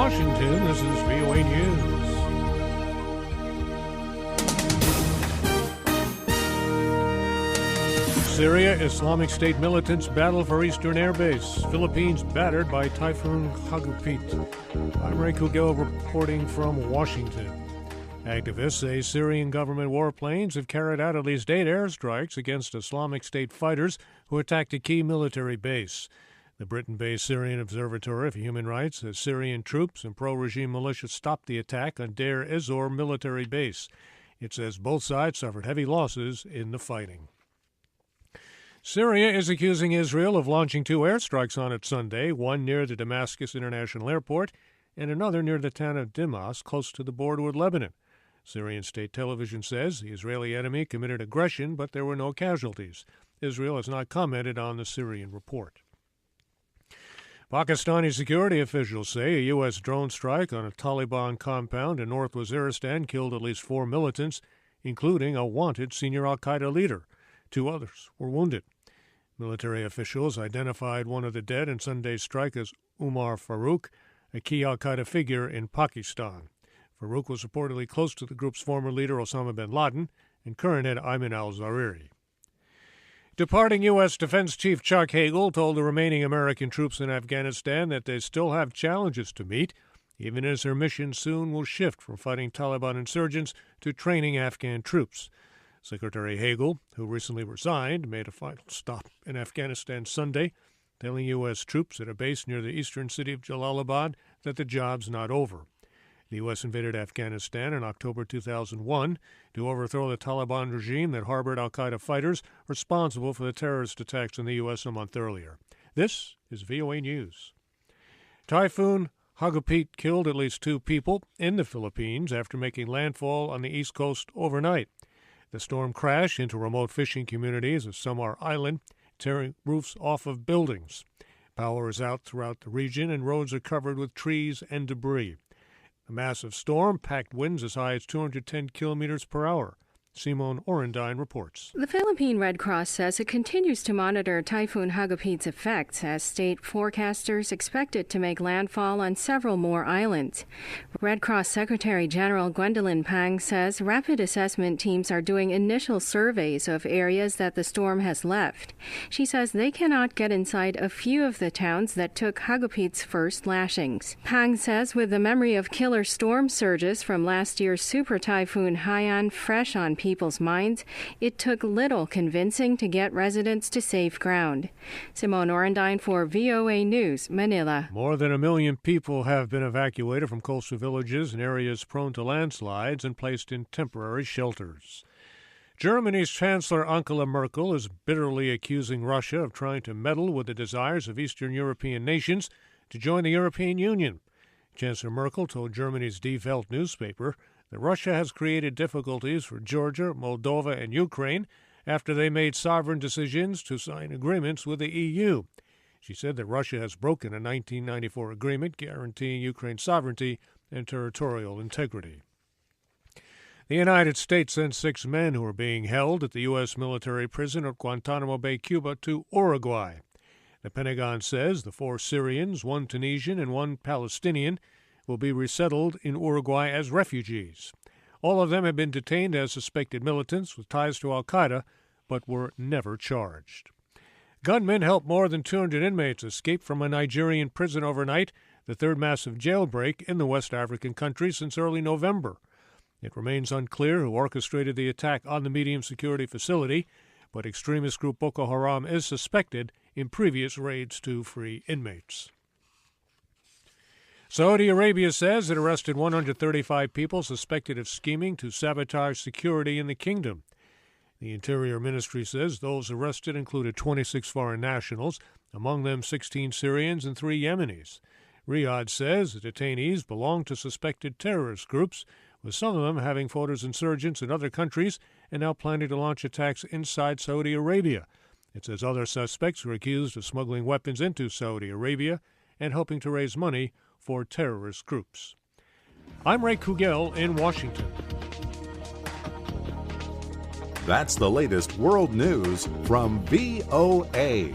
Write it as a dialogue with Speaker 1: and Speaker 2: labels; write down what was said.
Speaker 1: Washington, this is VOA News. Syria, Islamic State militants battle for Eastern Air Base. Philippines battered by Typhoon Hagupit. I'm Ray Kouguell reporting from Washington. Activists say Syrian government warplanes have carried out at least 8 airstrikes against Islamic State fighters who attacked a key military base. The Britain-based Syrian Observatory for Human Rights says Syrian troops and pro-regime militia stopped the attack on Deir Ezzor military base. It says both sides suffered heavy losses in the fighting. Syria is accusing Israel of launching 2 airstrikes on it Sunday, one near the Damascus International Airport and another near the town of Dimas, close to the border with Lebanon. Syrian state television says the Israeli enemy committed aggression, but there were no casualties. Israel has not commented on the Syrian report. Pakistani security officials say a U.S. drone strike on a Taliban compound in North Waziristan killed at least 4 militants, including a wanted senior al-Qaeda leader. 2 others were wounded. Military officials identified one of the dead in Sunday's strike as Umar Farouk, a key al-Qaeda figure in Pakistan. Farouk was reportedly close to the group's former leader Osama bin Laden and current head Ayman al-Zawahiri. Departing U.S. Defense Chief Chuck Hagel told the remaining American troops in Afghanistan that they still have challenges to meet, even as their mission soon will shift from fighting Taliban insurgents to training Afghan troops. Secretary Hagel, who recently resigned, made a final stop in Afghanistan Sunday, telling U.S. troops at a base near the eastern city of Jalalabad that the job's not over. The U.S. invaded Afghanistan in October 2001 to overthrow the Taliban regime that harbored al-Qaeda fighters responsible for the terrorist attacks in the U.S. a month earlier. This is VOA News. Typhoon Hagupit killed at least 2 people in the Philippines after making landfall on the east coast overnight. The storm crashed into remote fishing communities of Samar Island, tearing roofs off of buildings. Power is out throughout the region, and roads are covered with trees and debris. The massive storm packed winds as high as 210 kilometers per hour. Simone Orendine reports.
Speaker 2: The Philippine Red Cross says it continues to monitor Typhoon Hagupit's effects as state forecasters expect it to make landfall on several more islands. Red Cross Secretary General Gwendolyn Pang says rapid assessment teams are doing initial surveys of areas that the storm has left. She says they cannot get inside a few of the towns that took Hagupit's first lashings. Pang says with the memory of killer storm surges from last year's super typhoon Haiyan fresh on people's minds, it took little convincing to get residents to safe ground. Simone Orendine for VOA News, Manila.
Speaker 1: More than 1 million people have been evacuated from coastal villages and areas prone to landslides and placed in temporary shelters. Germany's Chancellor Angela Merkel is bitterly accusing Russia of trying to meddle with the desires of Eastern European nations to join the European Union. Chancellor Merkel told Germany's Die Welt newspaper that Russia has created difficulties for Georgia, Moldova, and Ukraine after they made sovereign decisions to sign agreements with the EU. She said that Russia has broken a 1994 agreement guaranteeing Ukraine's sovereignty and territorial integrity. The United States sent 6 men who are being held at the U.S. military prison at Guantanamo Bay, Cuba, to Uruguay. The Pentagon says the 4 Syrians, 1 Tunisian, and 1 Palestinian will be resettled in Uruguay as refugees. All of them have been detained as suspected militants with ties to al-Qaeda, but were never charged. Gunmen helped more than 200 inmates escape from a Nigerian prison overnight, the 3rd massive jailbreak in the West African country since early November. It remains unclear who orchestrated the attack on the medium-security facility, but extremist group Boko Haram is suspected in previous raids to free inmates. Saudi Arabia says it arrested 135 people suspected of scheming to sabotage security in the kingdom. The Interior Ministry says those arrested included 26 foreign nationals, among them 16 Syrians and 3 Yemenis. Riyadh says the detainees belong to suspected terrorist groups, with some of them having fought as insurgents in other countries and now planning to launch attacks inside Saudi Arabia. It says other suspects were accused of smuggling weapons into Saudi Arabia and hoping to raise money for terrorist groups. I'm Ray Kouguell in Washington.
Speaker 3: That's the latest world news from VOA.